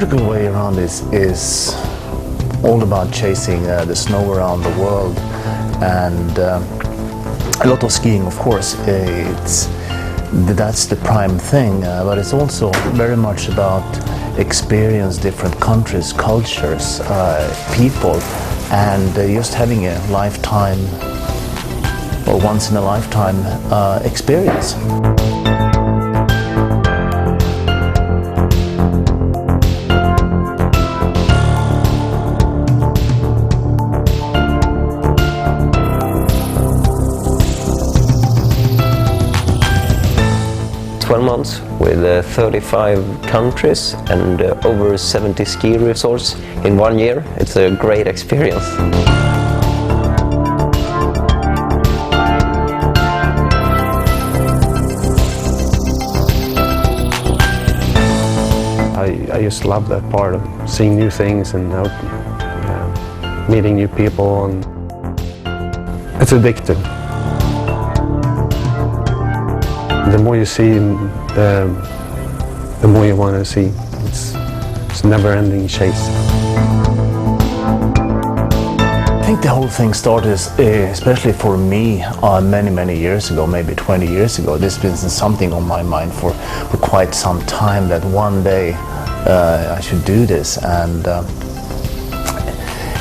vertical way around is all about chasing the snow around the world, and a lot of skiing, of course. That's the prime thing, but it's also very much about experience different countries, cultures, people, and just having a lifetime or once in a lifetime experience. 12 months with 35 countries and over 70 ski resorts in 1 year. It's a great experience. I just love that part of seeing new things and meeting new people, and it's addictive. The more you see, the more you want to see. It's a never-ending chase. I think the whole thing started, especially for me, many years ago, maybe 20 years ago. This has been something on my mind for quite some time, that one day I should do this. And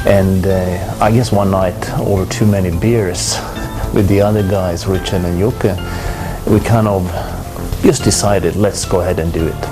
I guess one night, over too many beers with the other guys, Richard and Jocke, we kind of just decided, let's go ahead and do it.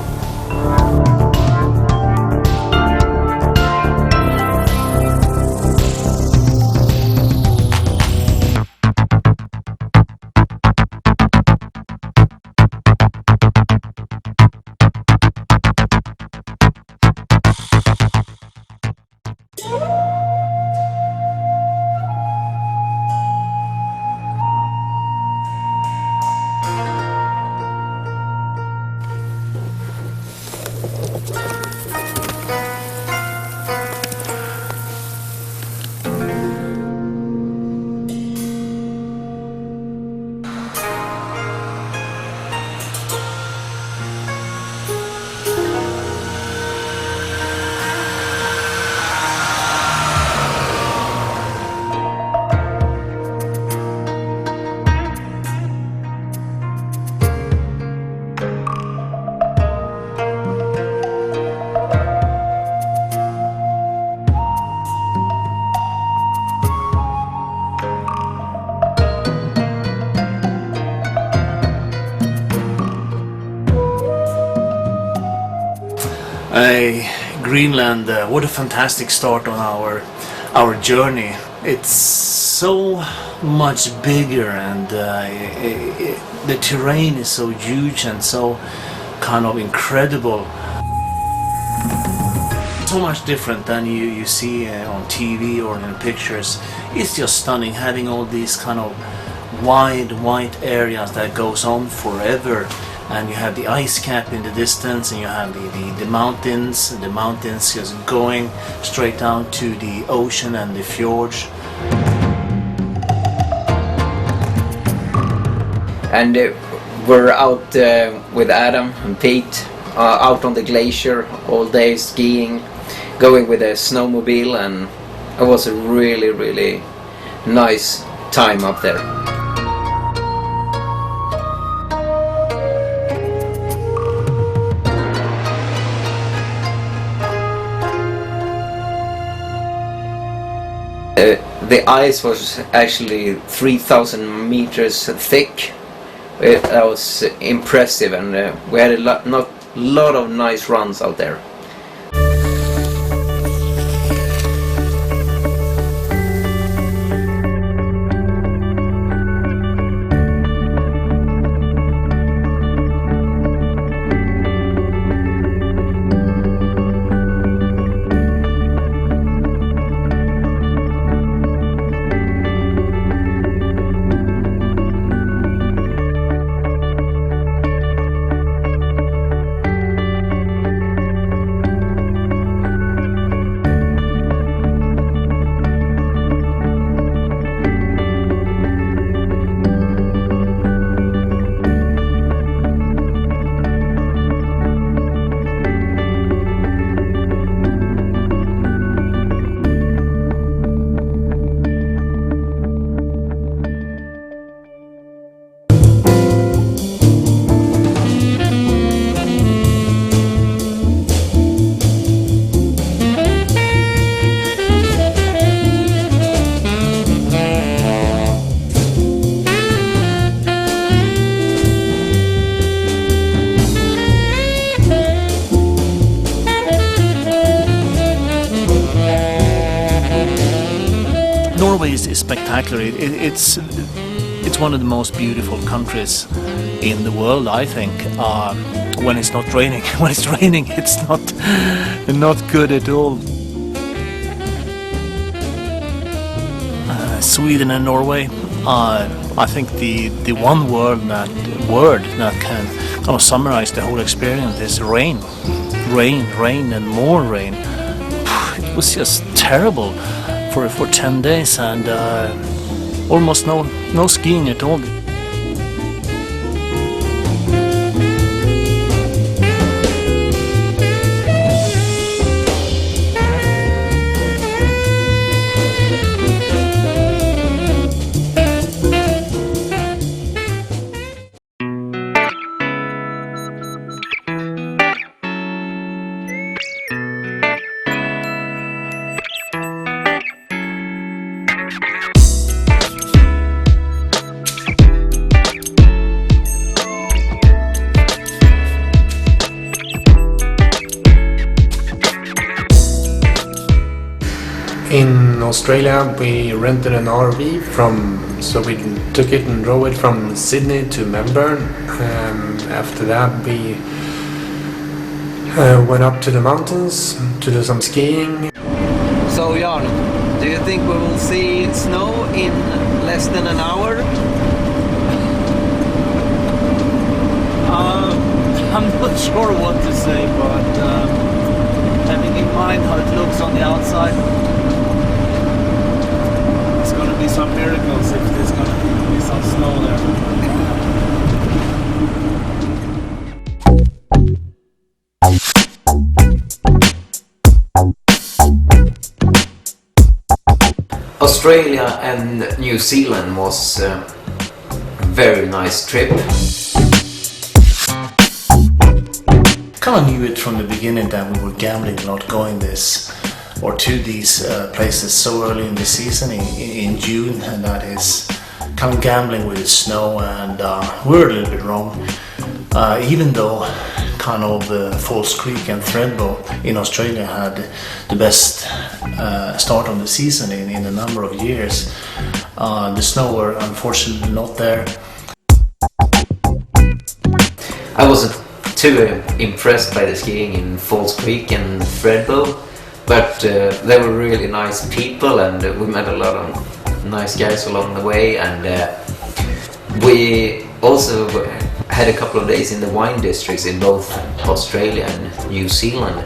Greenland, what a fantastic start on our journey. It's so much bigger, and the terrain is so huge and so kind of incredible. So much different than you see on TV or in pictures. It's just stunning, having all these kind of wide white areas that goes on forever. And you have the ice cap in the distance, and you have the mountains just going straight down to the ocean and the fjords. And we're out with Adam and Pete out on the glacier all day skiing, going with a snowmobile, and it was a really nice time up there. The ice was actually 3,000 meters thick. That was impressive, and we had a lot of nice runs out there. Norway is spectacular. It's one of the most beautiful countries in the world, I think. When it's not raining, when it's raining, it's not good at all. Sweden and Norway. I think the one word that can kind of summarize the whole experience is rain, and more rain. It was just terrible for 10 days and almost no skiing at all. In Australia, we rented an RV so we took it and drove it from Sydney to Melbourne. After that, we went up to the mountains to do some skiing. So Jan, do you think we will see snow in less than an hour? I'm not sure what to say, but having in mind how it looks on the outside, it's going to be some miracles if there's going to be some snow there. Australia and New Zealand was a very nice trip. Kind of knew it from the beginning that we were gambling not going to these places so early in the season in June, and that is kind of gambling with the snow, and we were a little bit wrong. Even though kind of Falls Creek and Thredbo in Australia had the best start on the season in a number of years, the snow were unfortunately not there. I wasn't too impressed by the skiing in Falls Creek and Thredbo, but they were really nice people, and we met a lot of nice guys along the way, and we also had a couple of days in the wine districts in both Australia and New Zealand.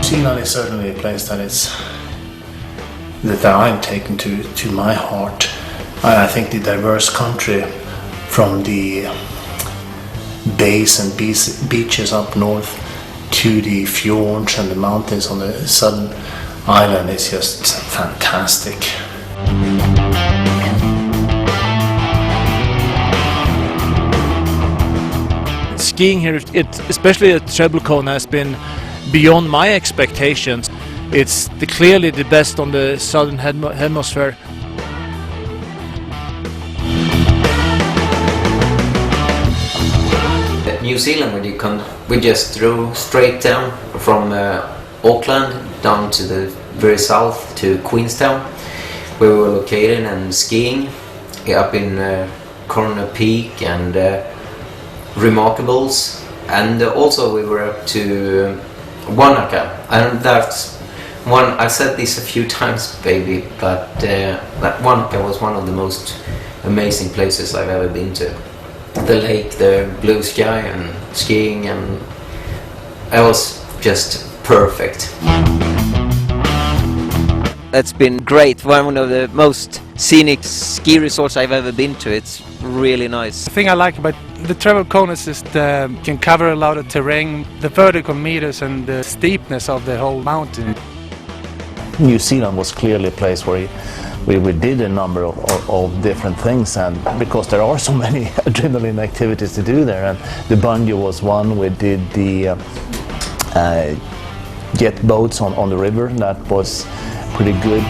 New Zealand is certainly a place that I'm taken to my heart. I think the diverse country, from the bays and beaches up north to the fjords and the mountains on the southern island, is just fantastic. Skiing here, especially at Treble Cone, has been beyond my expectations. It's clearly the best on the southern hemisphere. New Zealand, when you come, we just drove straight down from Auckland down to the very south to Queenstown, where we were located and skiing up in Corner Peak and Remarkables, and also we were up to Wanaka, and that's one, I've said this a few times, baby, but that Wanaka was one of the most amazing places I've ever been to. The lake, the blue sky and skiing, and it was just perfect. That's been great. One of the most scenic ski resorts I've ever been to. It's really nice. The thing I like about the travel cone is just can cover a lot of terrain, the vertical meters and the steepness of the whole mountain. New Zealand was clearly a place where we did a number of different things, and because there are so many adrenaline activities to do there, and the bungee was one. We did the jet boats on the river. That was pretty good.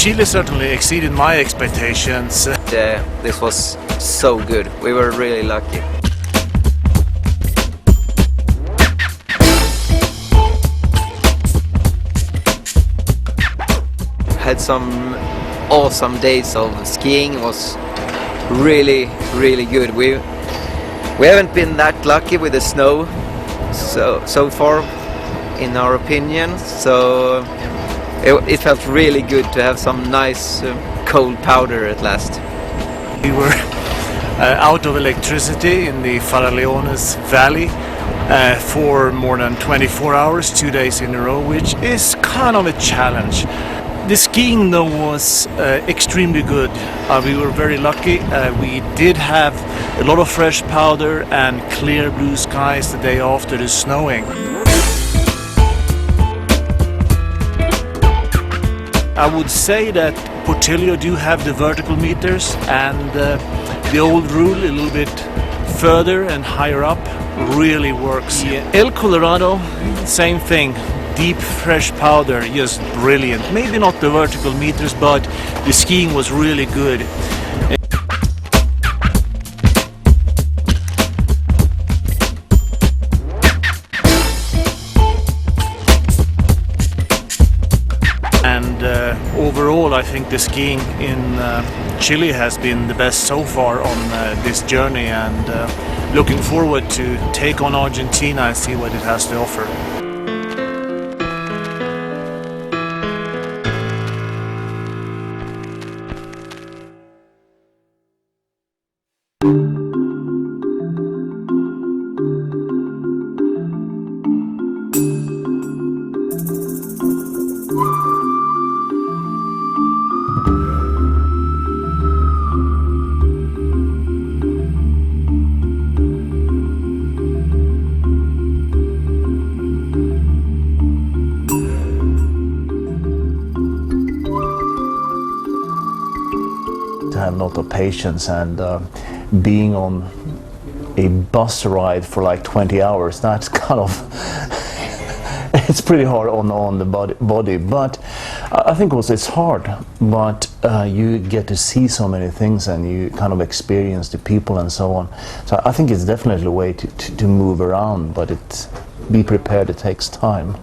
Chile certainly exceeded my expectations. This was so good. We were really lucky. Had some awesome days of skiing. It was really good. We haven't been that lucky with the snow so far, in our opinion. So it felt really good to have some nice cold powder at last. We were out of electricity in the Farallones Valley for more than 24 hours, 2 days in a row, which is kind of a challenge. The skiing though was extremely good. We were very lucky. We did have a lot of fresh powder and clear blue skies the day after the snowing. I would say that Portillo do have the vertical meters, and the old rule a little bit further and higher up really works. El Colorado, same thing. Deep fresh powder, just brilliant. Maybe not the vertical meters, but the skiing was really good. And overall, I think the skiing in Chile has been the best so far on this journey, and looking forward to take on Argentina and see what it has to offer. To have a lot of patience, and being on a bus ride for like 20 hours, that's kind of it's pretty hard on the body, but I think also it's hard, but you get to see so many things and you kind of experience the people and so on. So I think it's definitely a way to move around, but be prepared, it takes time.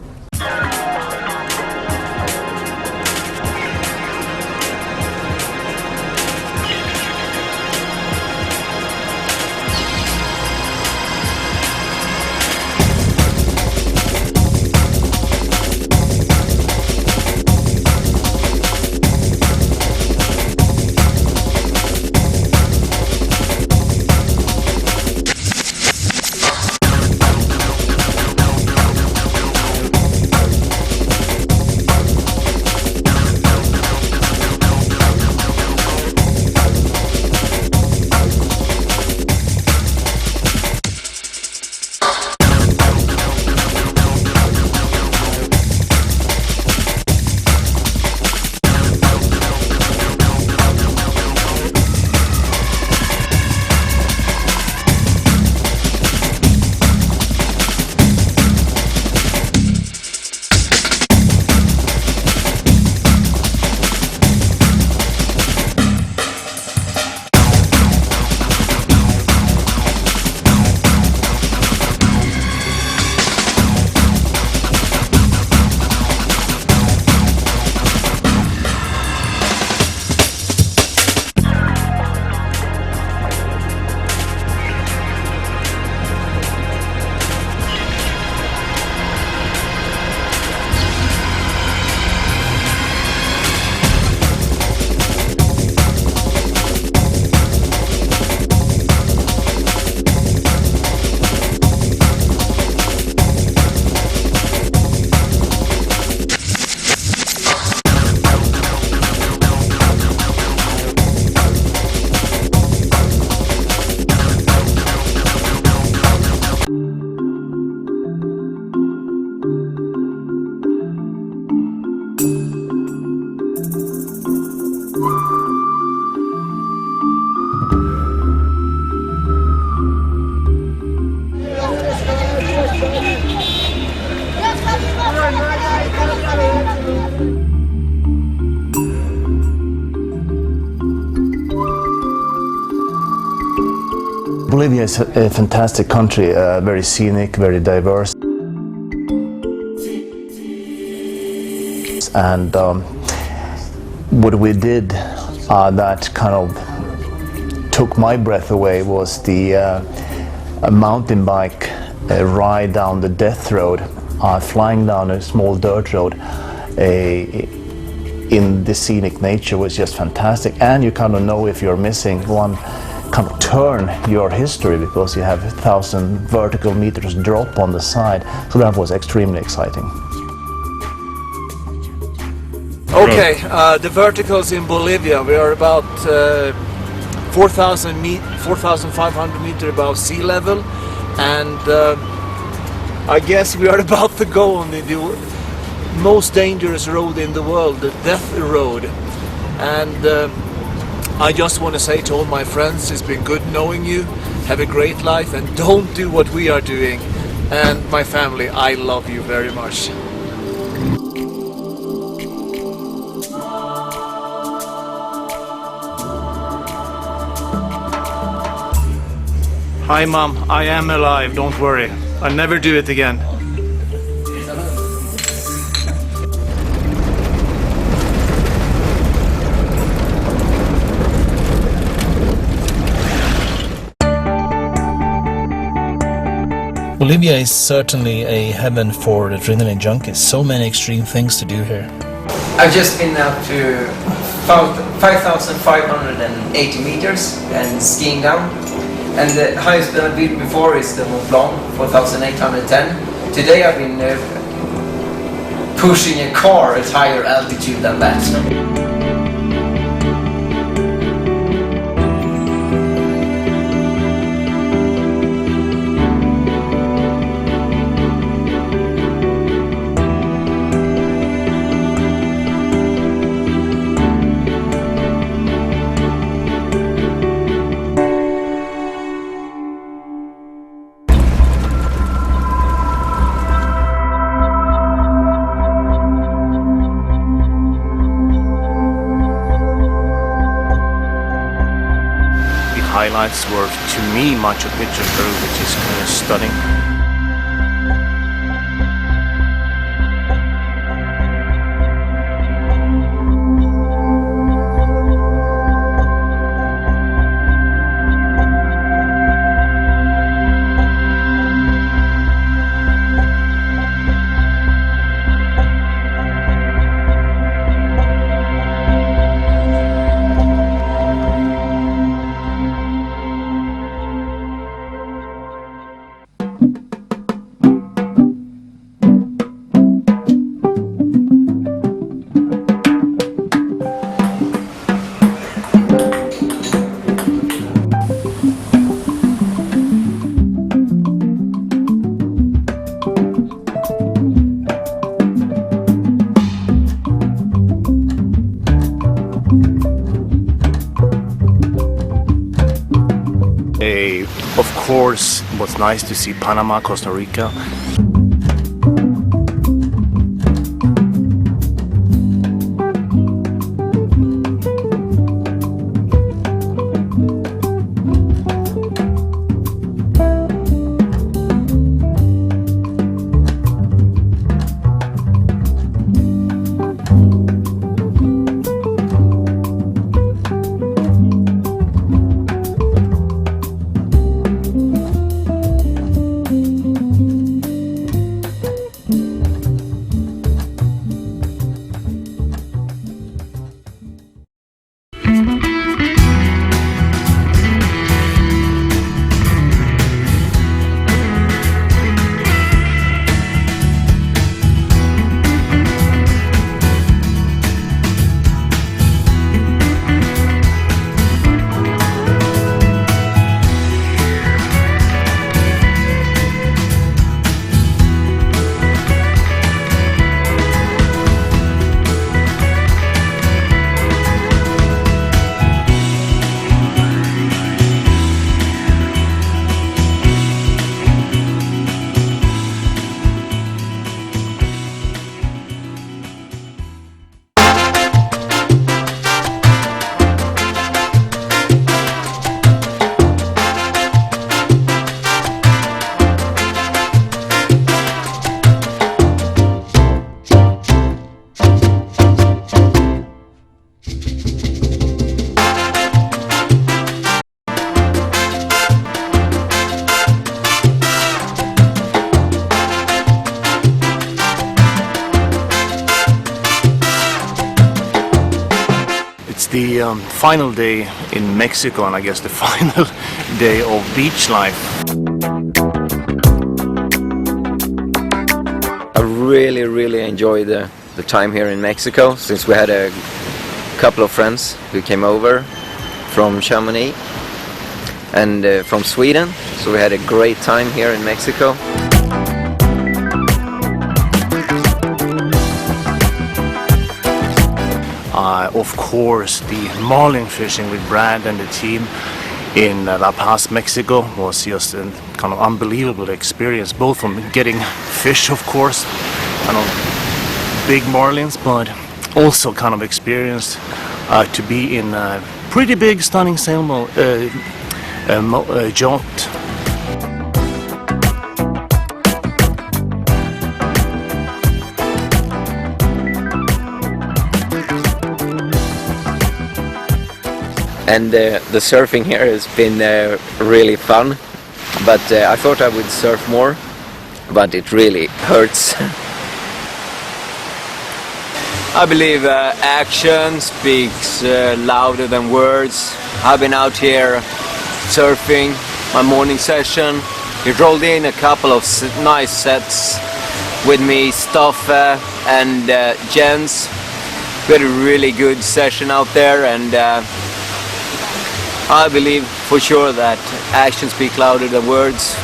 Bolivia is a fantastic country, very scenic, very diverse. And what we did that kind of took my breath away was the a mountain bike ride down the Death Road, flying down a small dirt road in the scenic nature was just fantastic. And you kind of know if you're missing one kind of turn your history, because you have 1,000 vertical meters drop on the side. So that was extremely exciting. Okay, the verticals in Bolivia, we are about 4,500 meters above sea level, and I guess we are about to go on the most dangerous road in the world, the Death Road. And I just want to say to all my friends, it's been good knowing you, have a great life, and don't do what we are doing. And my family, I love you very much. Hi Mom, I am alive, don't worry. I'll never do it again. Bolivia is certainly a heaven for adrenaline junkies. So many extreme things to do here. I've just been up to 5,580 meters and skiing down. And the highest I've been before is the Mont Blanc, 4,810. Today I've been pushing a car at higher altitude than that. Highlights were, to me, Machu Picchu, Peru, which is kind of stunning. Of course, it was nice to see Panama, Costa Rica. the final day in Mexico, and I guess the final day of beach life. I really enjoyed the time here in Mexico, since we had a couple of friends who came over from Chamonix and from Sweden, so we had a great time here in Mexico. Of course, the marlin fishing with Brad and the team in La Paz, Mexico was just a kind of unbelievable experience, both from getting fish, of course, kind of big marlins, but also kind of experience to be in a pretty big, stunning sailboat yacht. And the surfing here has been really fun, but I thought I would surf more, but it really hurts. I believe action speaks louder than words. I've been out here surfing my morning session. It rolled in a couple of nice sets with me, Stoffe and Jens. We had a really good session out there, and I believe for sure that actions speak louder than words.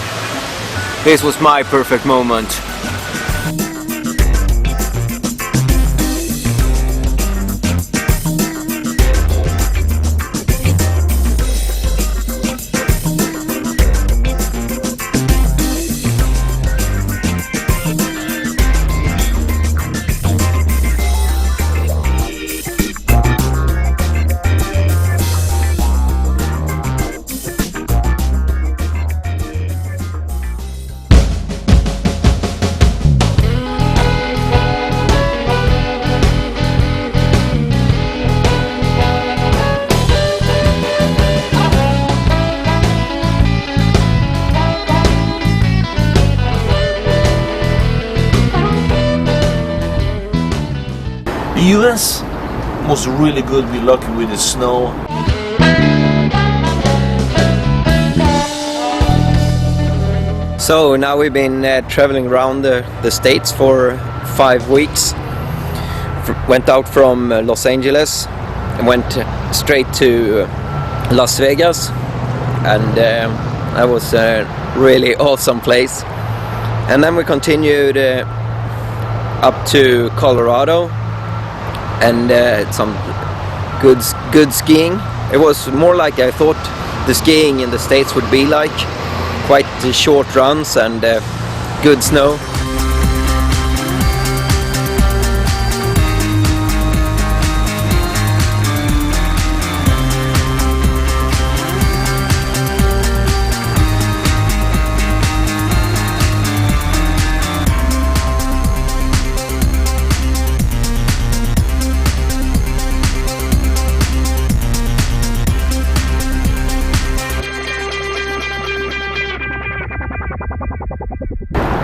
This was my perfect moment. The US was really good. We're lucky with the snow. So now we've been traveling around the States for 5 weeks. Went out from Los Angeles and went straight to Las Vegas, and that was a really awesome place. And then we continued up to Colorado, and some good skiing. It was more like I thought the skiing in the States would be like. Quite short runs and good snow.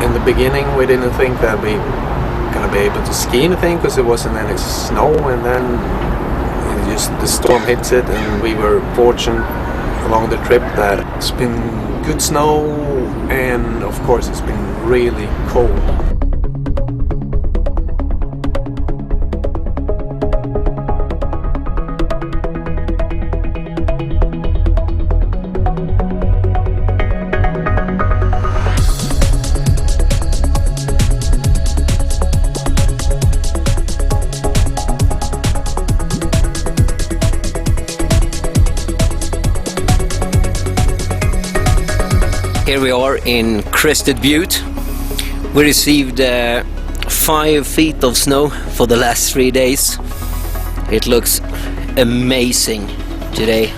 In the beginning, we didn't think that we gonna be able to ski anything because there wasn't any snow, and then the storm hits it, and we were fortunate along the trip that it's been good snow, and of course it's been really cold. Here we are in Crested Butte. We received 5 feet of snow for the last 3 days. It looks amazing today.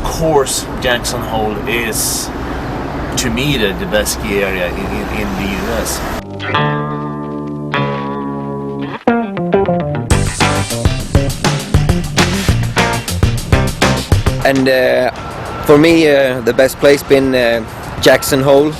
Of course, Jackson Hole is, to me, the best ski area in the US. And for me, the best place been Jackson Hole.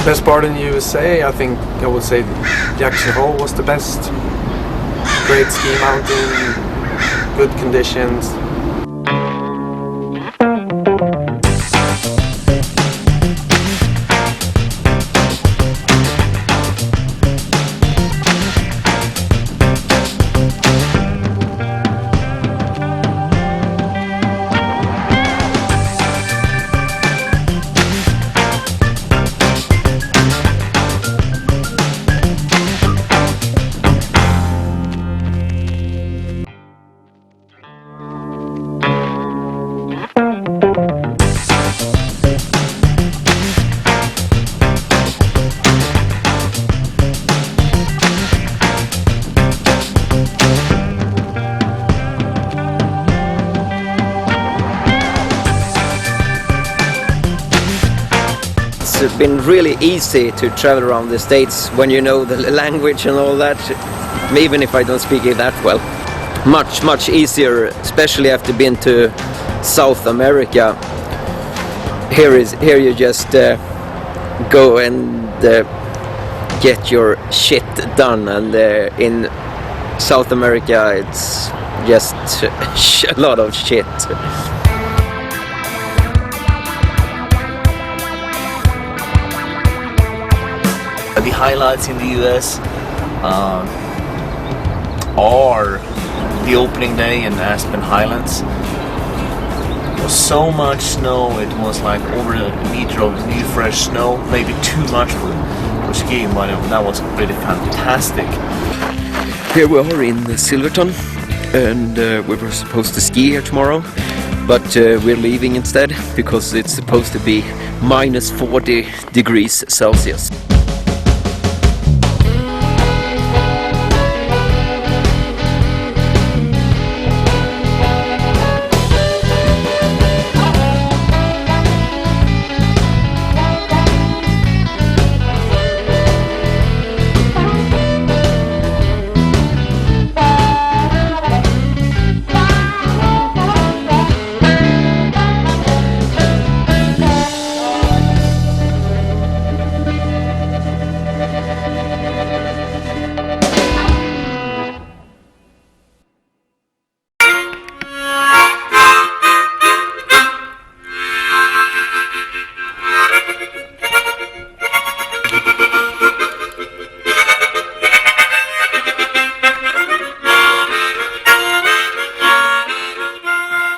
Best part in USA, I think I would say Jackson Hole was the best. Great ski mountain, good conditions. It's been really easy to travel around the States when you know the language and all that, even if I don't speak it that well. Much easier, especially after being to South America. Here you just go and get your shit done, and in South America it's just a lot of shit. The highlights in the US are the opening day in Aspen Highlands. There was so much snow, it was like over a meter of new fresh snow, maybe too much for skiing, but that was really fantastic. Here we are in Silverton, and we were supposed to ski here tomorrow, but we're leaving instead because it's supposed to be minus 40 degrees Celsius.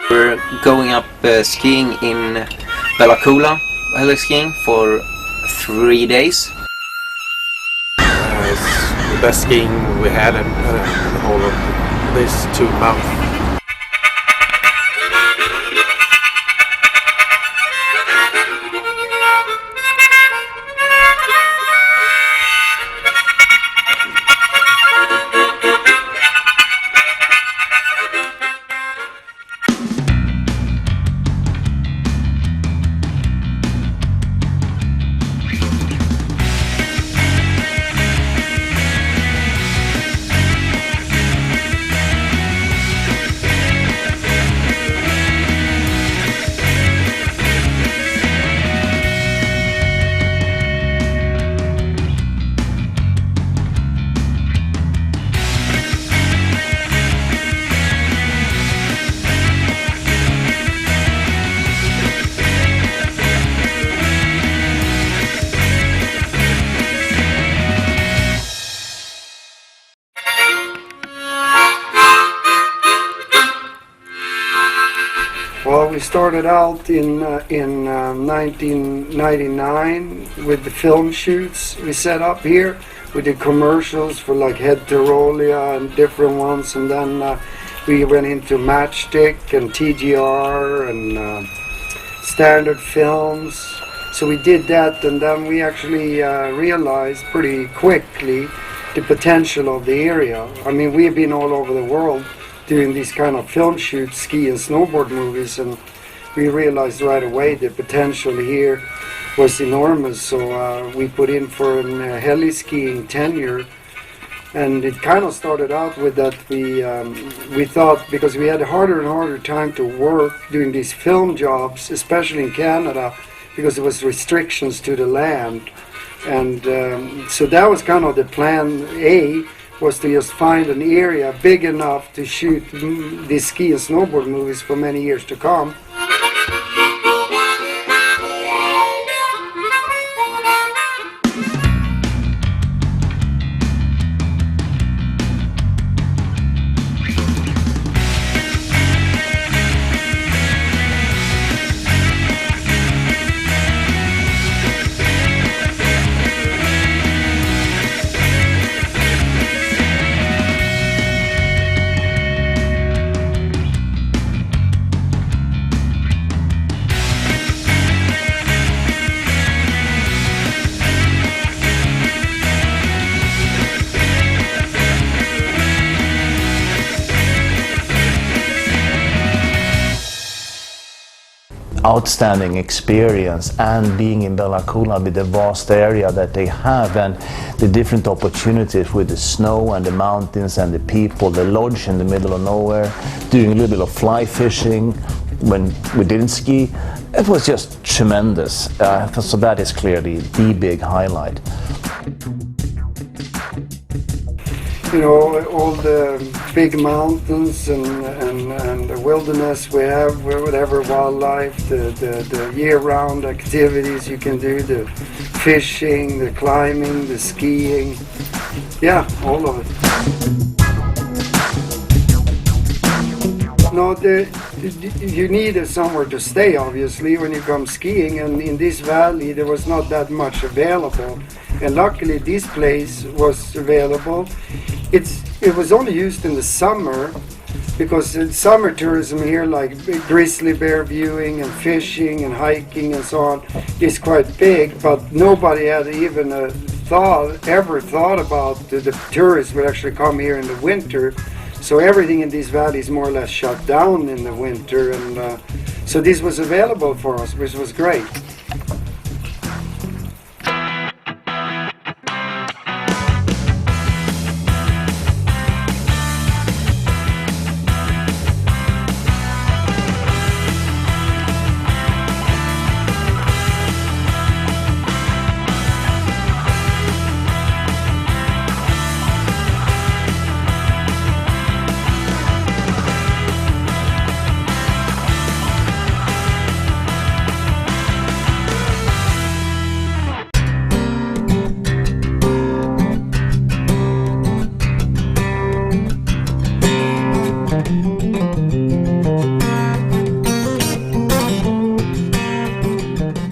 We're going up skiing in Bella Coola, heli skiing for 3 days. It's the best skiing we had in the whole of these 2 months. Well, we started out in 1999 with the film shoots we set up here. We did commercials for like Head Tyrolia and different ones, and then we went into Matchstick and TGR and Standard Films. So we did that, and then we actually realized pretty quickly the potential of the area. I mean, we have been all over the world doing these kind of film shoots, ski and snowboard movies, and we realized right away the potential here was enormous. So we put in for a heli skiing tenure. And it kind of started out with that we thought, because we had a harder and harder time to work doing these film jobs, especially in Canada, because there was restrictions to the land. And so that was kind of the plan A, was to just find an area big enough to shoot these ski and snowboard movies for many years to come. Outstanding experience, and being in Bella Coola with the vast area that they have and the different opportunities with the snow and the mountains and the people, the lodge in the middle of nowhere, doing a little bit of fly fishing when we didn't ski. It was just tremendous. So that is clearly the big highlight. You know, all the big mountains and the wilderness we have, whatever wildlife, the year-round activities you can do, the fishing, the climbing, the skiing, yeah, all of it. No, you needed somewhere to stay, obviously, when you come skiing, and in this valley there was not that much available. And luckily this place was available. It was only used in the summer, because the summer tourism here, like grizzly bear viewing and fishing and hiking and so on, is quite big, but nobody had even ever thought about the tourists would actually come here in the winter. So everything in this valley is more or less shut down in the winter, and so this was available for us, which was great.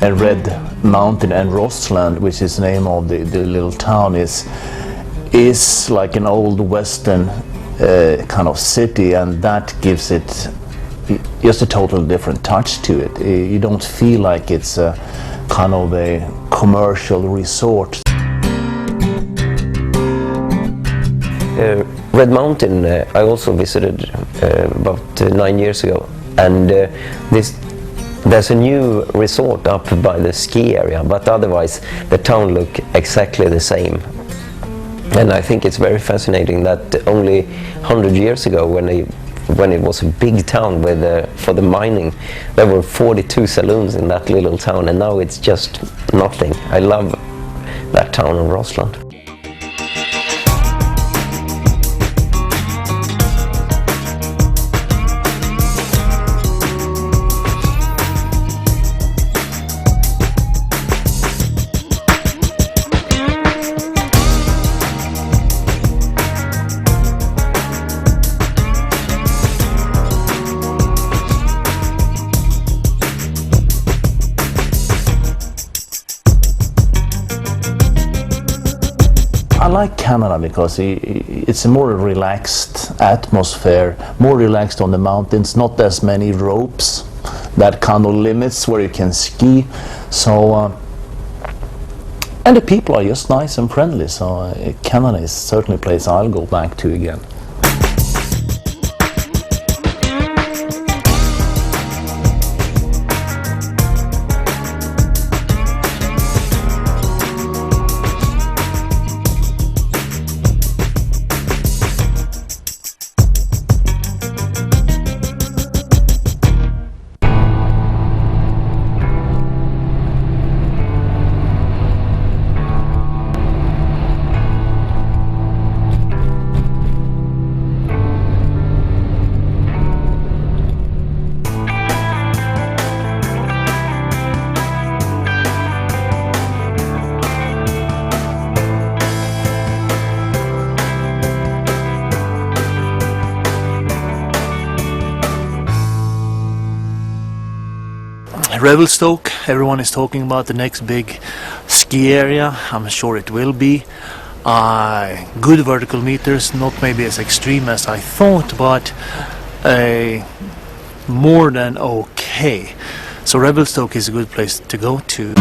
And Red Mountain and Rossland, which is the name of the little town, is like an old western kind of city, and that gives it just a totally different touch to it. You don't feel like it's a kind of a commercial resort. Red Mountain I also visited about 9 years ago, and there's a new resort up by the ski area, but otherwise the town look exactly the same. And I think it's very fascinating that only 100 years ago, when it was a big town for the mining, there were 42 saloons in that little town, and now it's just nothing. I love that town of Rossland. I like Canada because it's a more relaxed atmosphere, more relaxed on the mountains, not as many ropes, that kind of limits where you can ski. So, and the people are just nice and friendly, so Canada is certainly a place I'll go back to again. Revelstoke, everyone is talking about the next big ski area. I'm sure it will be. Good vertical meters, not maybe as extreme as I thought, but more than okay. So Revelstoke is a good place to go to.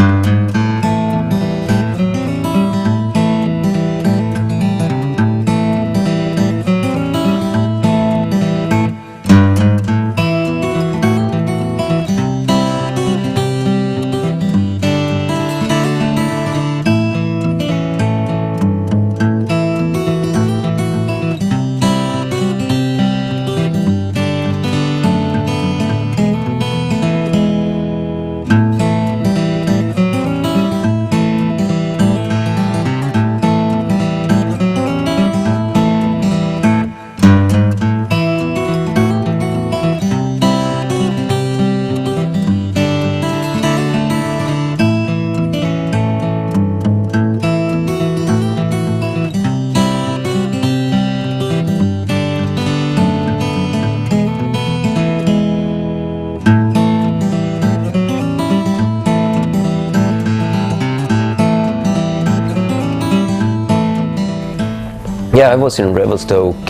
Yeah, I was in Revelstoke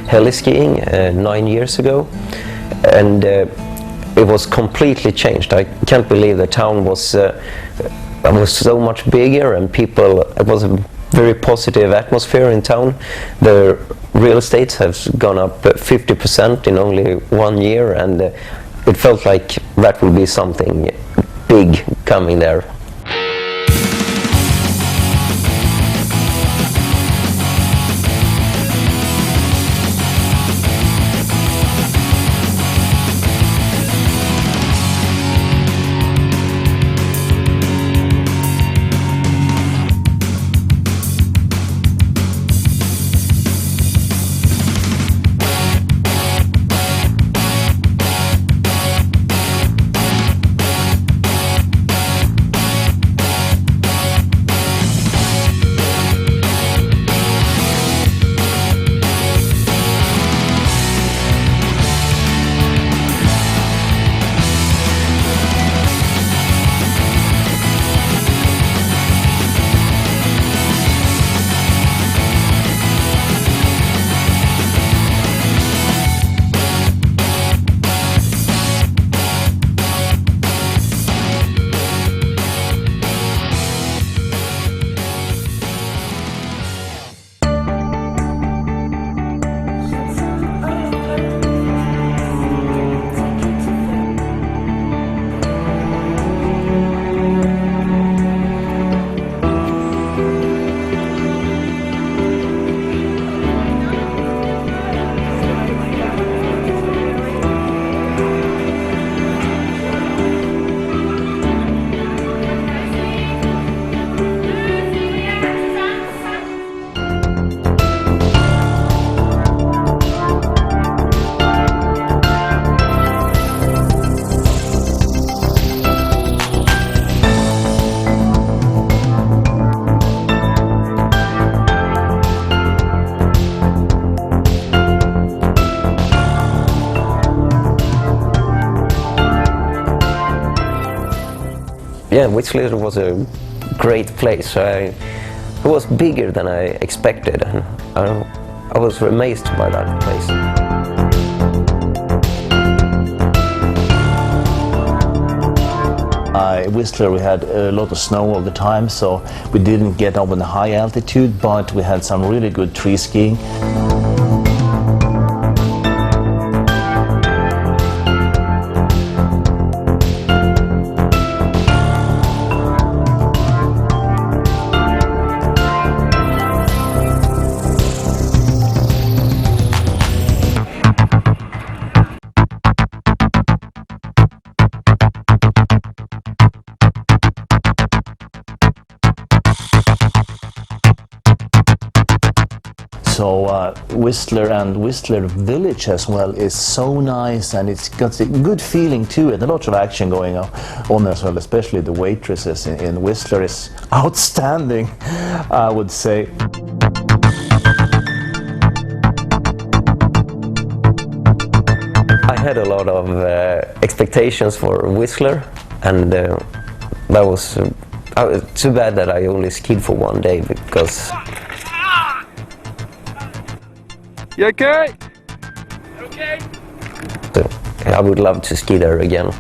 heli-skiing 9 years ago, and it was completely changed. I can't believe the town was so much bigger, and people. It was a very positive atmosphere in town. The real estate has gone up 50% in only 1 year, and it felt like that would be something big coming there. Yeah, Whistler was a great place. It was bigger than I expected, and I was amazed by that place. Whistler, we had a lot of snow all the time, so we didn't get up on the high altitude, but we had some really good tree skiing. So Whistler and Whistler Village as well is so nice, and it's got a good feeling to it. A lot of action going on as well, especially the waitresses in Whistler is outstanding, I would say. I had a lot of expectations for Whistler, and that was too bad that I only skied for one day because. You okay? I would love to ski there again.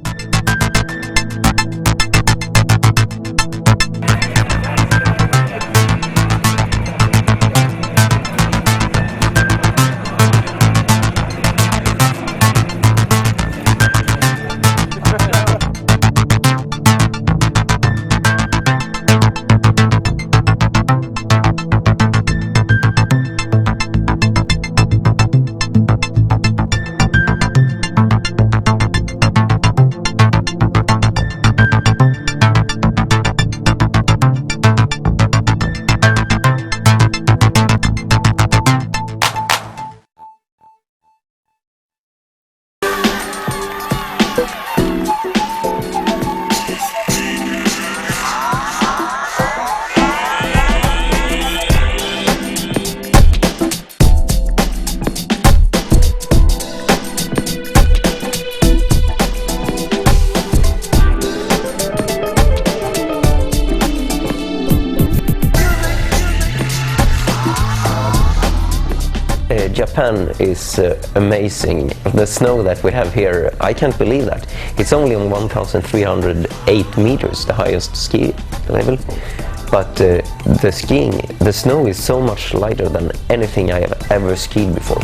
Japan is amazing. The snow that we have here, I can't believe that. It's only on 1,308 meters, the highest ski level. But the snow is so much lighter than anything I have ever skied before.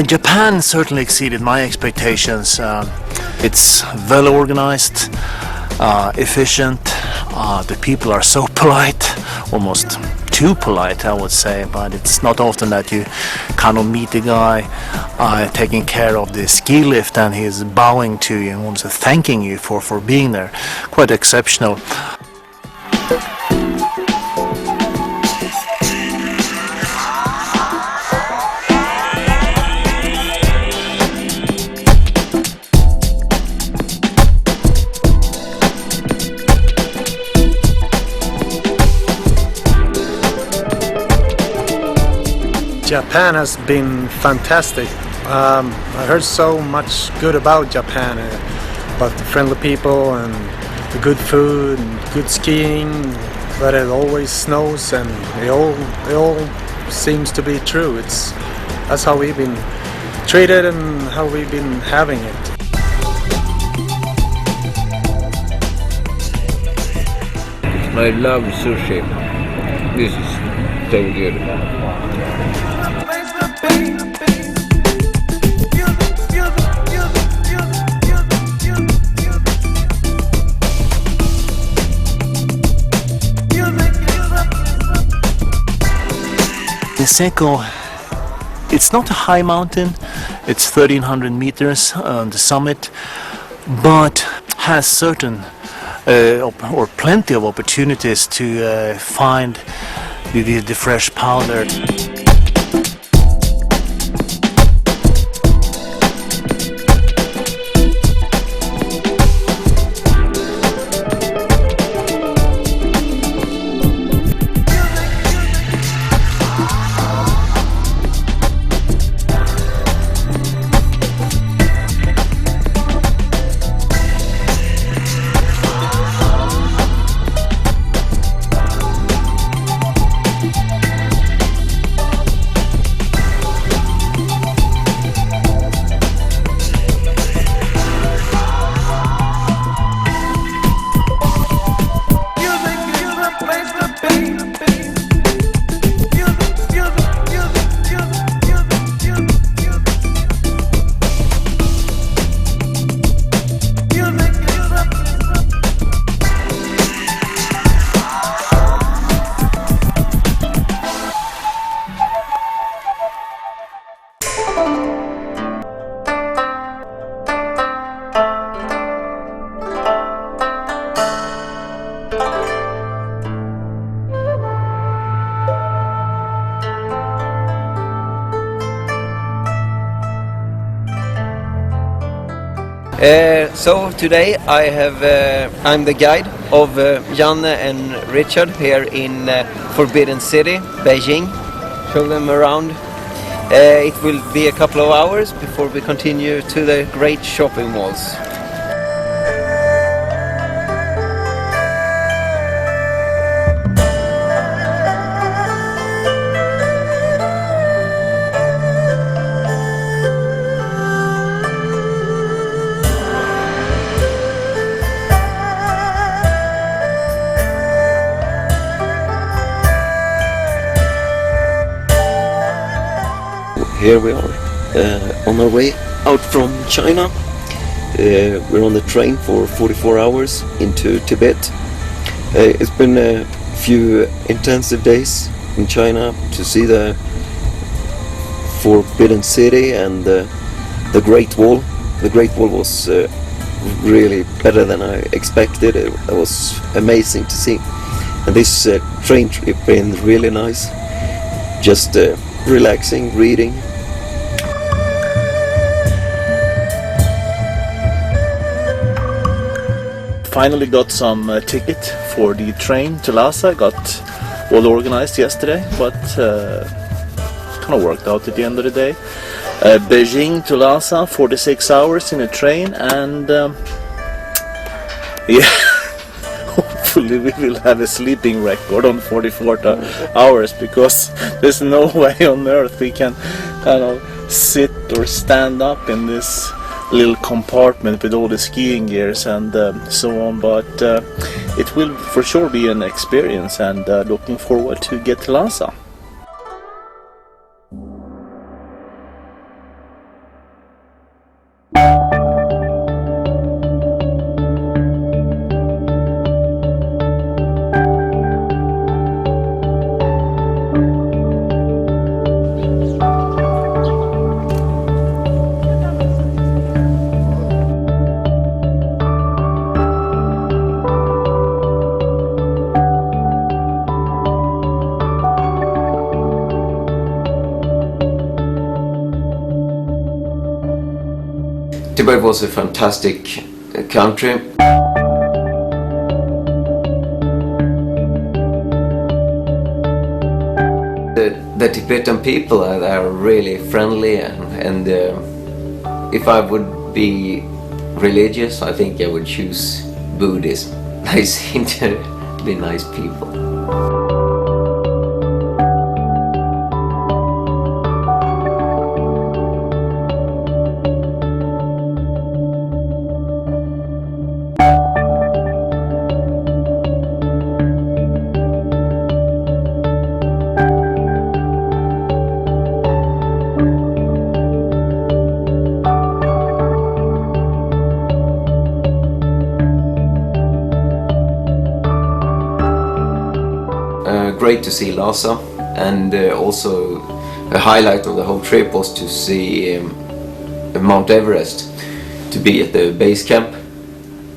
Japan certainly exceeded my expectations. It's well organized, efficient. The people are so polite, almost too polite, I would say. But it's not often that you kind of meet a guy taking care of the ski lift and he's bowing to you and also thanking you for being there. Quite exceptional. Japan has been fantastic. I heard so much good about Japan, about the friendly people and the good food and good skiing, but it always snows and it all seems to be true. That's how we've been treated and how we've been having it. I love sushi. This is so good. Niseko, it's not a high mountain, it's 1,300 meters on the summit, but has certain or plenty of opportunities to find the fresh powder. So today I'm the guide of Janne and Richard here in Forbidden City, Beijing. Show them around. It will be a couple of hours before we continue to the great shopping malls. Here we are on our way out from China. We're on the train for 44 hours into Tibet. It's been a few intensive days in China to see the Forbidden City and the Great Wall. The Great Wall was really better than I expected. It was amazing to see. And this train trip been really nice. Just relaxing, reading. Finally got some ticket for the train to Lhasa. Got all organized yesterday, but kind of worked out at the end of the day. Beijing to Lhasa, 46 hours in a train, and yeah, hopefully we will have a sleeping record on 44 hours, because there's no way on earth we can kind of sit or stand up in this little compartment with all the skiing gears and so on, but it will for sure be an experience, and looking forward to get to Lhasa. Tibet was a fantastic country. The Tibetan people are really friendly, and if I would be religious, I think I would choose Buddhism. They seem to be nice people. Great to see Lhasa, and also a highlight of the whole trip was to see Mount Everest, to be at the base camp.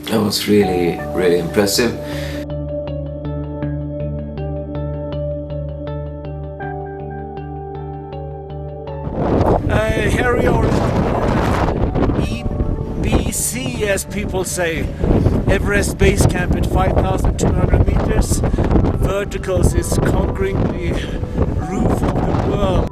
That was really impressive. Here we are, EBC as people say, Everest Base Camp at 5,200 meters. Verticals is conquering the roof of the world.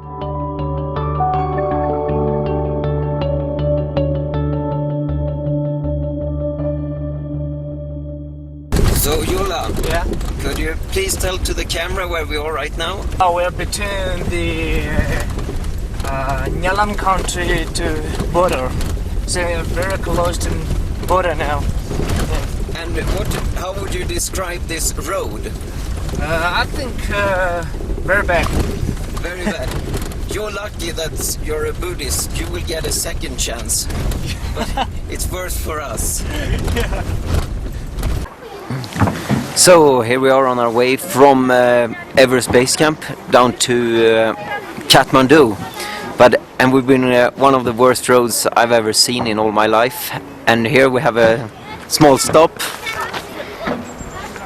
So Jola, Yeah. could you please tell to the camera where we are right now? We're between the Nyalam country to border. So we're very close to border now. And how would you describe this road? I think very bad. Very bad. You're lucky that you're a Buddhist. You will get a second chance. But it's worse for us. So here we are on our way from Everest Base Camp down to Kathmandu. And we've been one of the worst roads I've ever seen in all my life. And here we have a small stop,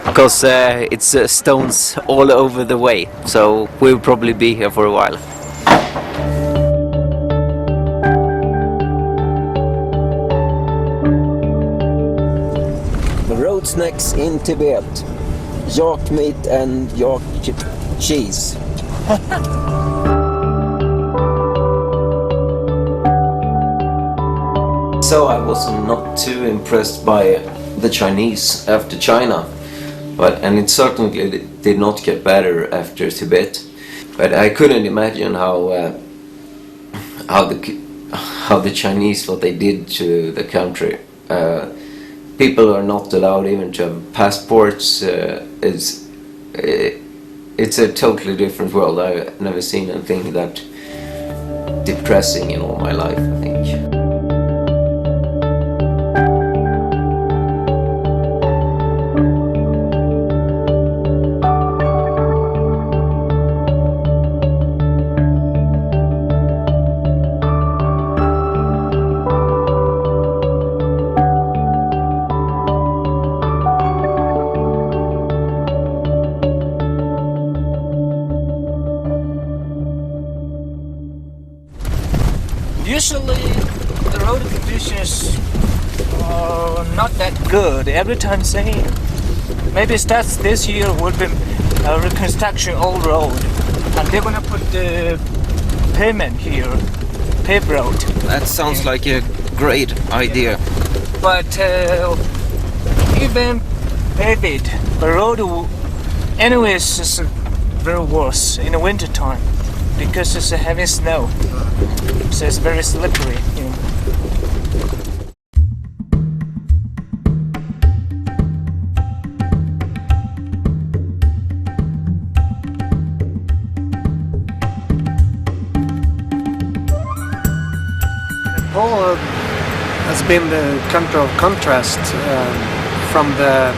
because it's stones all over the way, so we'll probably be here for a while. The roads snacks in Tibet. Yak meat and yak cheese. So I was not too impressed by the Chinese after China, and it certainly did not get better after Tibet. But I couldn't imagine how the Chinese, what they did to the country. People are not allowed even to have passports. It's a totally different world. I've never seen anything that depressing in all my life, I think. Usually the road conditions are not that good every time same. Maybe starts this year will be a reconstruction old road, and they're gonna put the pavement here, paved road. That sounds like a great idea. But even paved, the road anyways is very worse in the winter time because it's heavy snow. So it's very slippery. You know. Nepal has been the country of contrast, from the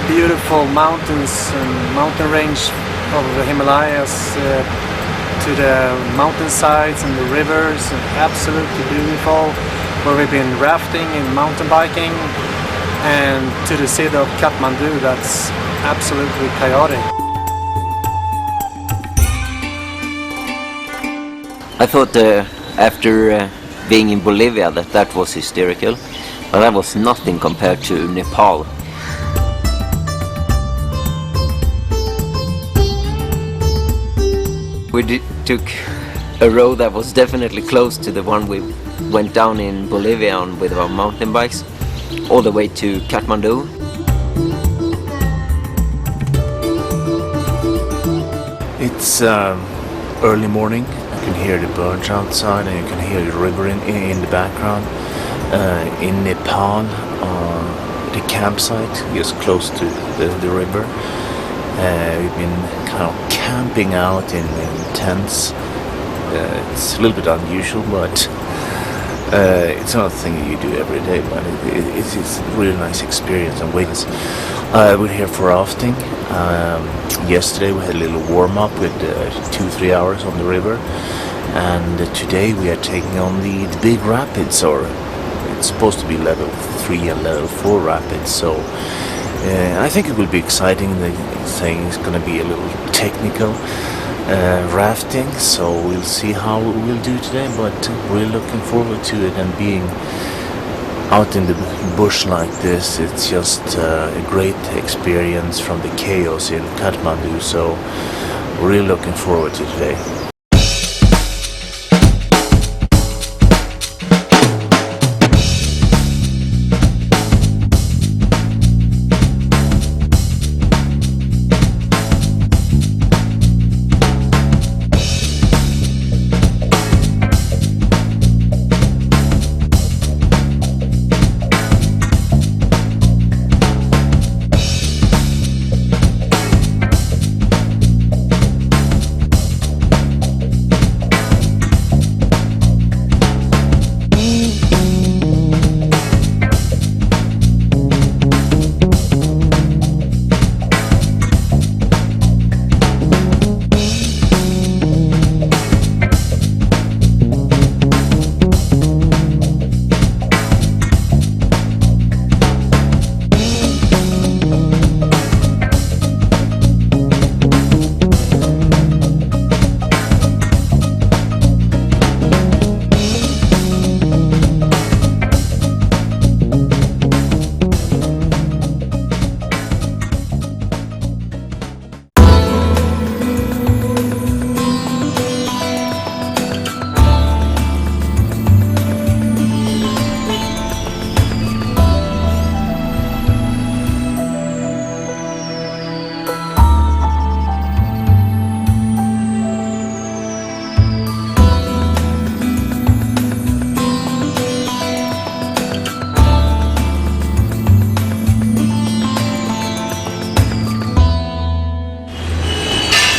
beautiful mountains and mountain range of the Himalayas to the mountainsides and the rivers, absolutely beautiful, where we've been rafting and mountain biking, and to the city of Kathmandu that's absolutely chaotic. I thought after being in Bolivia that was hysterical, but that was nothing compared to Nepal. We took a road that was definitely close to the one we went down in Bolivia on with our mountain bikes, all the way to Kathmandu. It's early morning. You can hear the birds outside, and you can hear the river in the background. In Nepal, the campsite is close to the river. We've been kind of camping out in tents. It's a little bit unusual, but it's not a thing you do every day, but it's a really nice experience and witness. We're here for rafting. Yesterday we had a little warm-up with 2-3 hours on the river, and today we are taking on the big rapids, or it's supposed to be level 3 and level 4 rapids, so I think it will be exciting. They're saying it's going to be a little technical rafting, so we'll see how we'll do today, but we're looking forward to it. And being out in the bush like this, it's just a great experience from the chaos in Kathmandu, so we're really looking forward to today.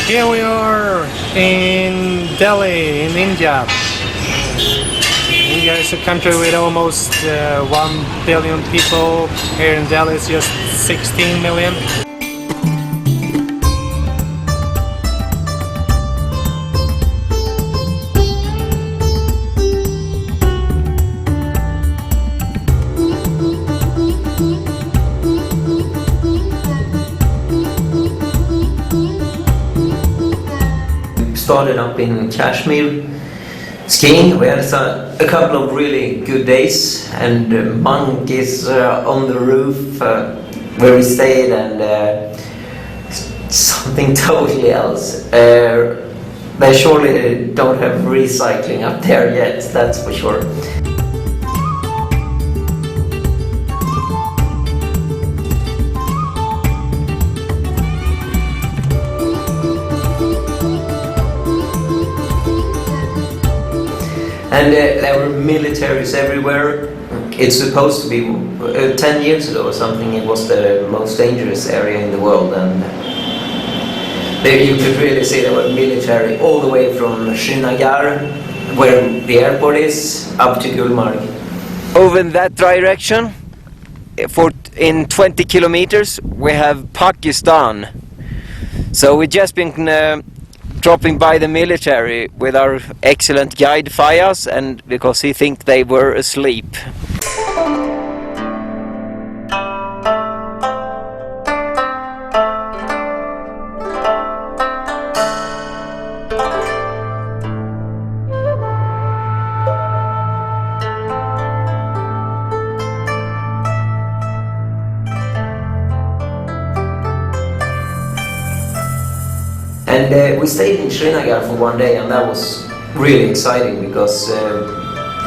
Here we are in Delhi, in India. India is a country with almost 1 billion people. Here in Delhi it's just 16 million. Started up in Kashmir skiing. We had a couple of really good days, and monkeys on the roof where we stayed, and something totally else. They surely don't have recycling up there yet, that's for sure. And there were militaries everywhere. It's supposed to be 10 years ago or something, it was the most dangerous area in the world, and there you could really see there were military all the way from Srinagar, where the airport is, up to Gulmarg. Over in that direction, in 20 kilometers, we have Pakistan. So we've just been dropping by the military with our excellent guide Fayaz, and because he think they were asleep. And we stayed in Srinagar for one day, and that was really exciting because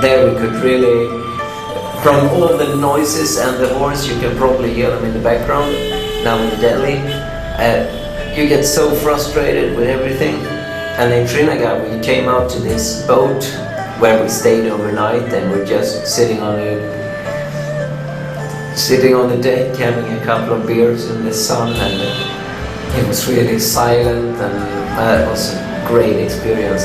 there we could really, from all the noises and the horns, you can probably hear them in the background. Now in Delhi, you get so frustrated with everything. And in Srinagar we came out to this boat where we stayed overnight, and we're just sitting on the deck having a couple of beers in the sun, and it was really silent, and that was a great experience.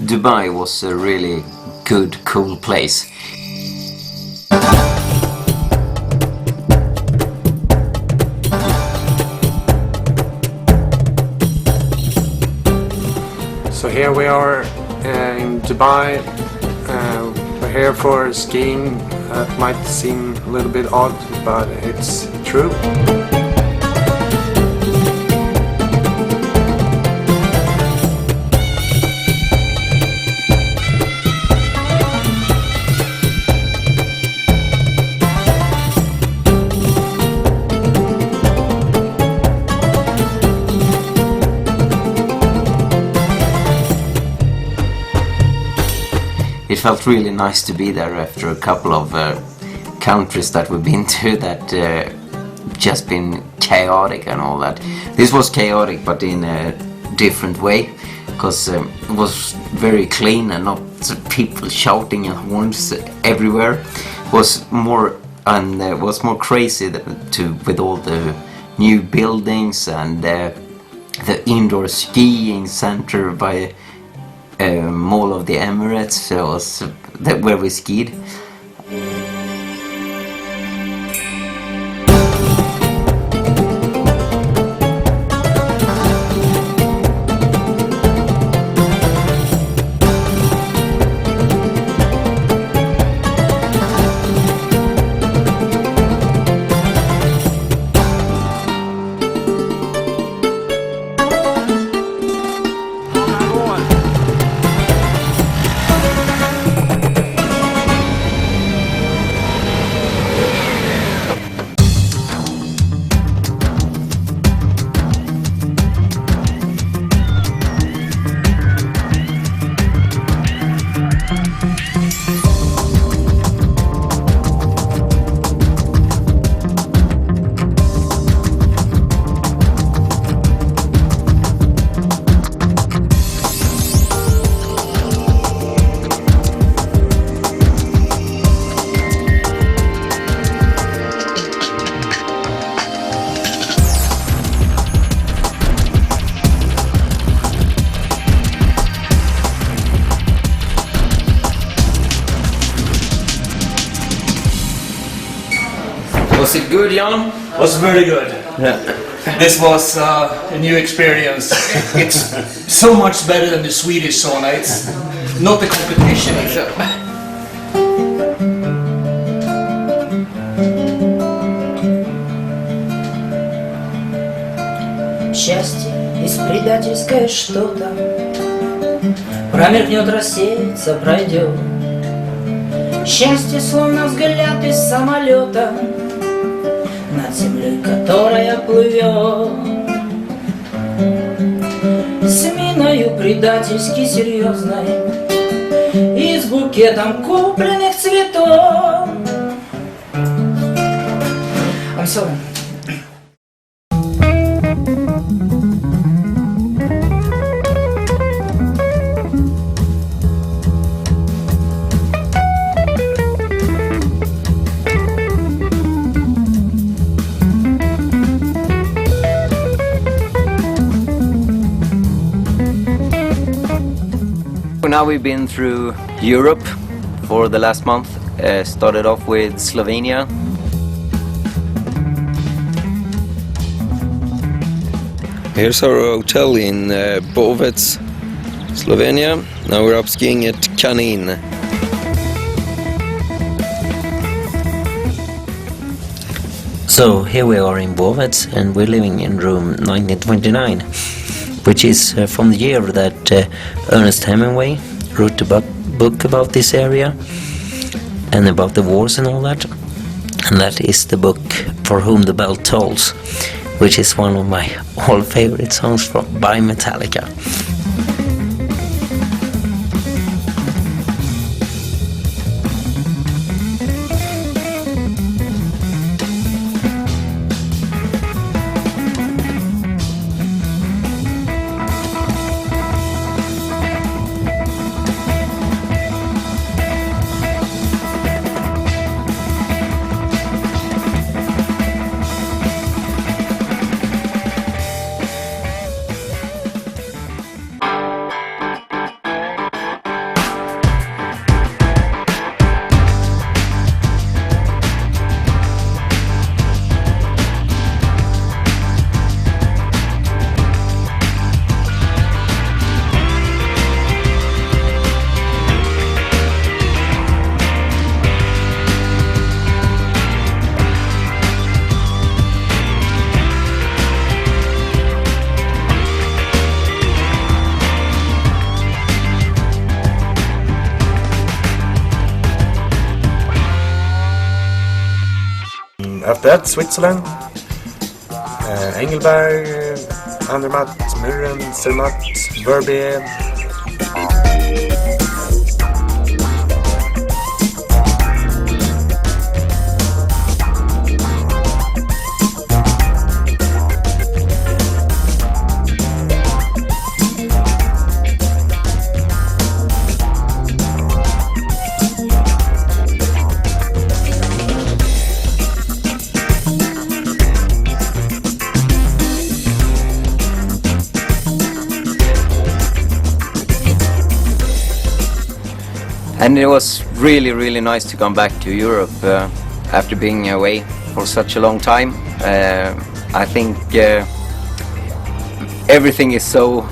Dubai was a really good, cool place. So here we are in Dubai. We're here for skiing. That might seem a little bit odd, but it's true. It felt really nice to be there after a couple of countries that we've been to that just been chaotic and all that. This was chaotic, but in a different way. because it was very clean and not people shouting and horns everywhere. Was more crazy with all the new buildings and the indoor skiing center by Mall of the Emirates. Was where we skied. Was it good, Jan? Was very good. Yeah. This was a new experience. It's so much better than the Swedish sauna. It's not the competition. Счастье из предательское что-то промелькнет, рассеется, пройдет. Счастье словно взгляд из самолета над землей, которая плывет, с миною предательски серьезной и с букетом купленных цветов. I'm sorry. Now we've been through Europe for the last month. Started off with Slovenia. Here's our hotel in Bovec, Slovenia. Now we're up skiing at Kanin. So here we are in Bovec and we're living in room 1929, which is from the year that Ernest Hemingway wrote a book about this area and about the wars and all that. And that is the book For Whom the Bell Tolls, which is one of my all favorite songs by Metallica. After that, Switzerland, Engelberg, Andermatt, Mürren, Zermatt, Verbier. And it was really, really nice to come back to Europe after being away for such a long time. I think everything is so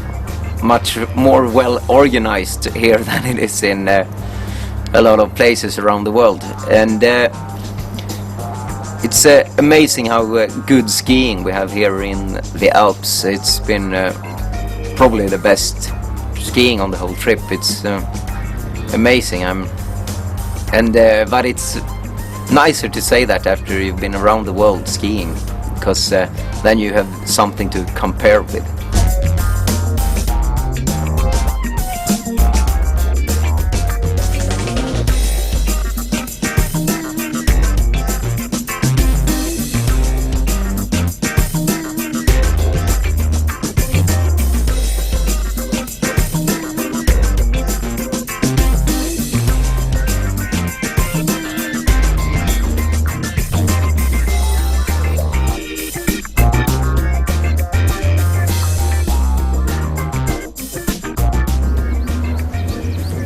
much more well organized here than it is in a lot of places around the world. And it's amazing how good skiing we have here in the Alps. It's been probably the best skiing on the whole trip. It's amazing. But it's nicer to say that after you've been around the world skiing, because then you have something to compare with.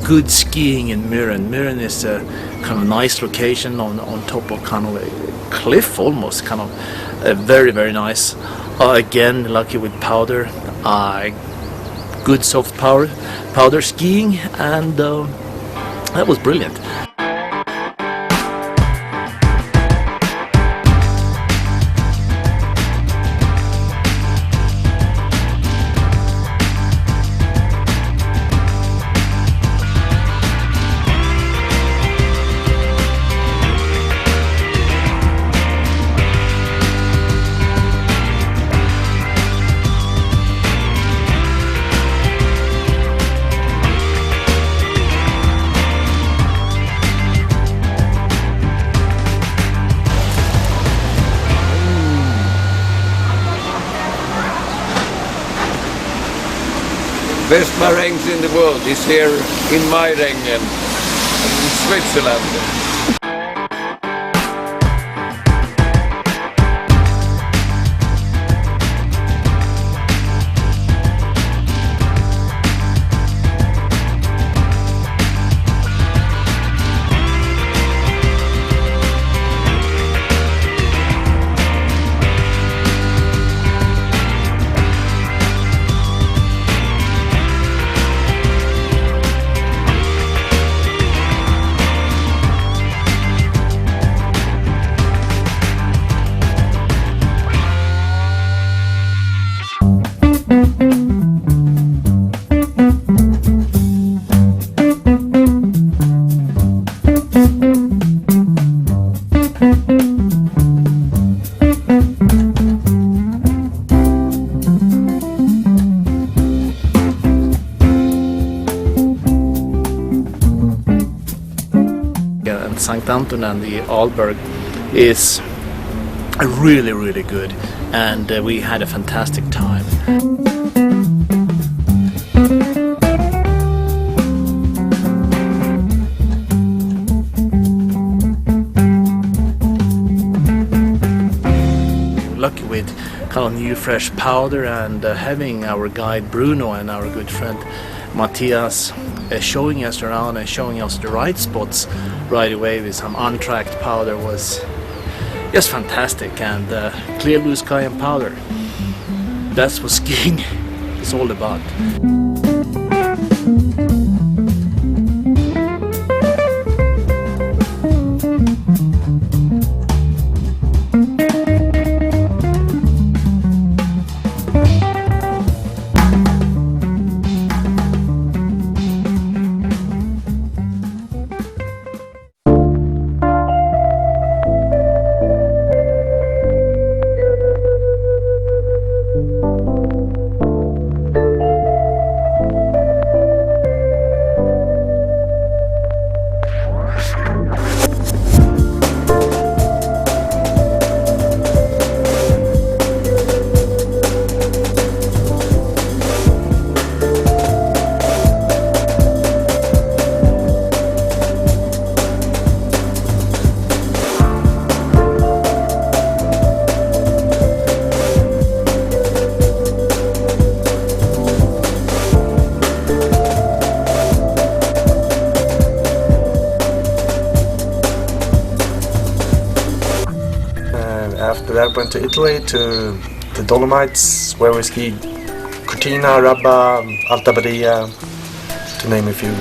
Good skiing in Mürren. Mürren is a kind of nice location on top of kind of a cliff almost, kind of very, very nice. Again, lucky with powder, good soft powder skiing, and that was brilliant. Best marängs in the world is here in Mairängen in Switzerland. St. Anton and the Arlberg is really, really good, and we had a fantastic time. Lucky with kind of new fresh powder, and having our guide Bruno and our good friend Matthias showing us around and showing us the right spots right away with some untracked powder was just fantastic. And clear blue sky and powder, that's what skiing is all about. after that went to Italy, to the Dolomites, where we skied Cortina, Rabba, Alta Badia, to name a few.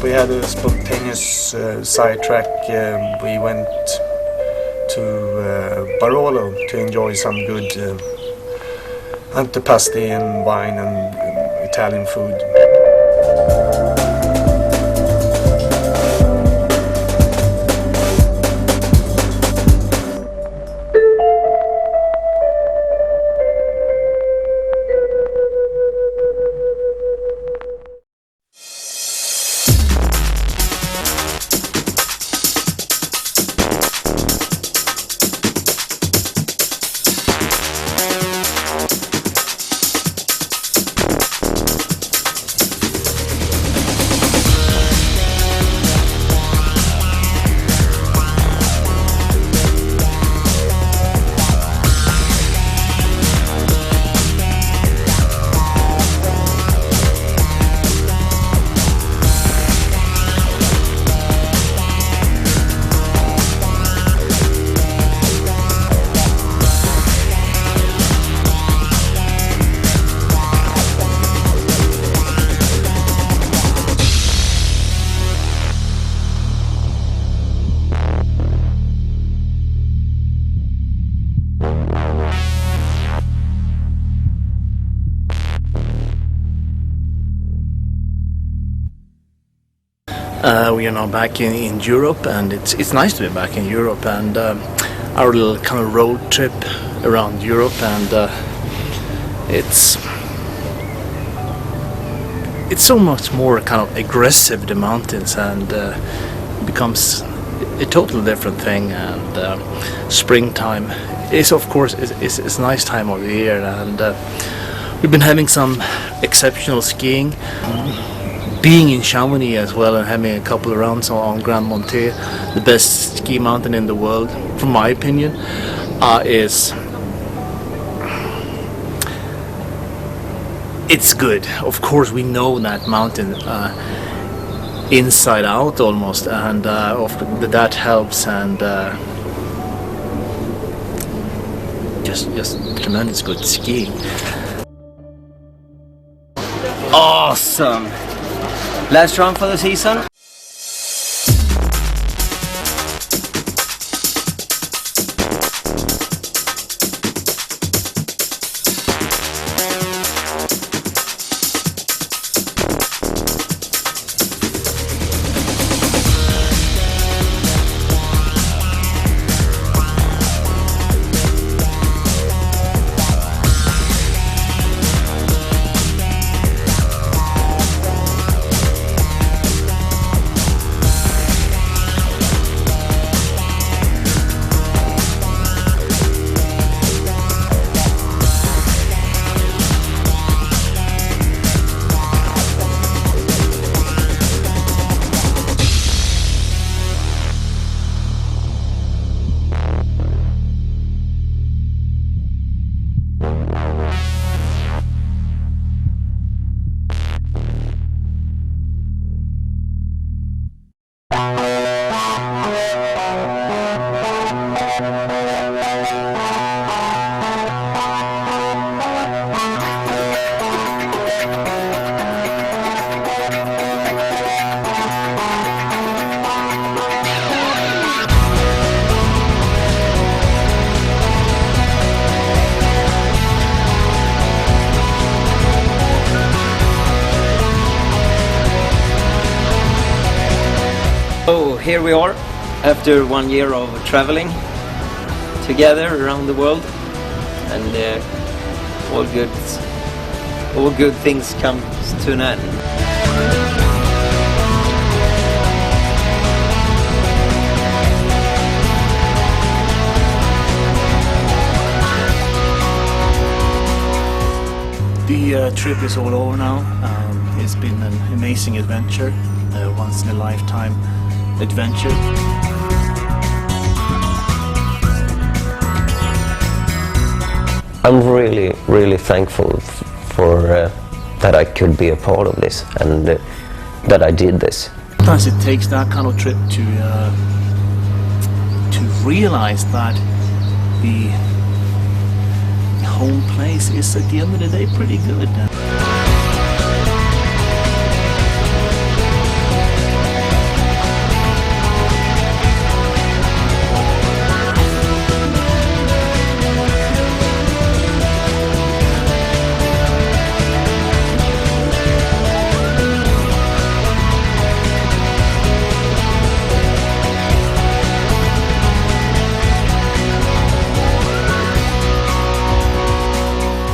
We had a spontaneous sidetrack. We went to Barolo to enjoy some good antipasti and wine and Italian food. We are now back in Europe, and it's nice to be back in Europe, and our little kind of road trip around Europe, and it's so much more kind of aggressive, the mountains, and becomes a totally different thing. And springtime is, of course, is a nice time of the year, and we've been having some exceptional skiing. Being in Chamonix as well, and having a couple of rounds on Grand Monte, the best ski mountain in the world, from my opinion, it's good. Of course, we know that mountain inside out almost, and that helps, and just tremendous good skiing. Awesome! Last run for the season. So here we are, after 1 year of traveling together around the world, and all good things come to an end. The trip is all over now. It's been an amazing adventure, a once-in-a-lifetime adventure. I'm really thankful for that I could be a part of this and that I did this. Sometimes it takes that kind of trip to realize that the home place is at the end of the day pretty good.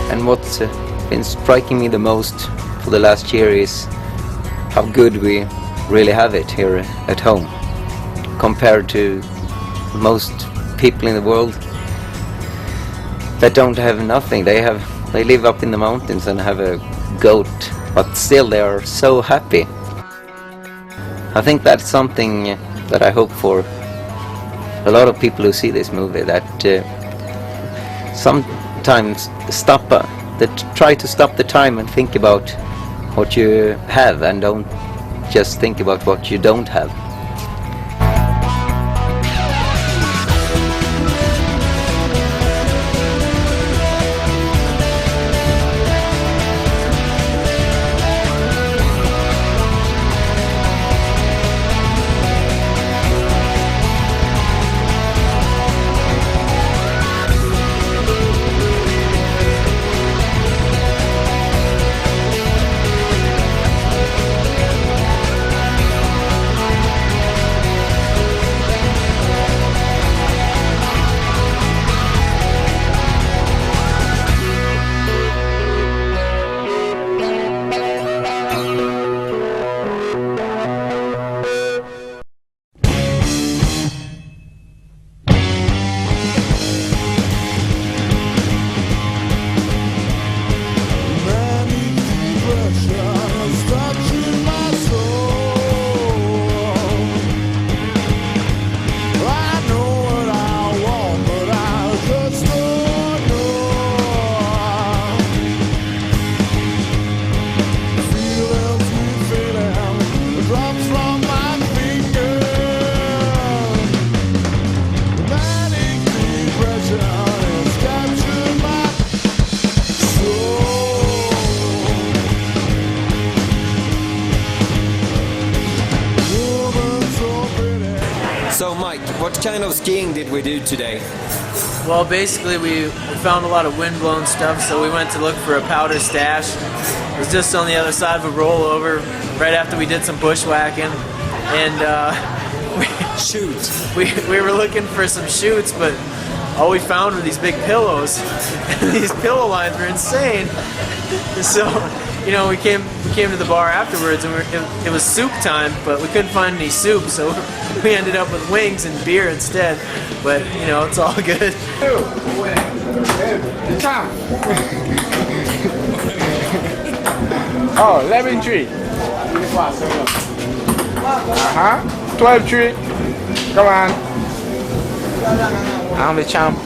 And what's been striking me the most for the last year is how good we really have it here at home compared to most people in the world that don't have nothing. They live up in the mountains and have a goat, but still they are so happy. I think that's something that I hope for a lot of people who see this movie, that sometimes try to stop the time and think about what you have and don't just think about what you don't have. So Mike, what kind of skiing did we do today? Well, basically we found a lot of windblown stuff, so we went to look for a powder stash. It was just on the other side of a rollover, right after we did some bushwhacking, and we were looking for some chutes, but all we found were these big pillows. These pillow lines were insane. So, you know, we came to the bar afterwards, and it was soup time, but we couldn't find any soup, so we ended up with wings and beer instead. But you know, it's all good. Oh, 11 tree. 12 tree. Come on. I'm the champ.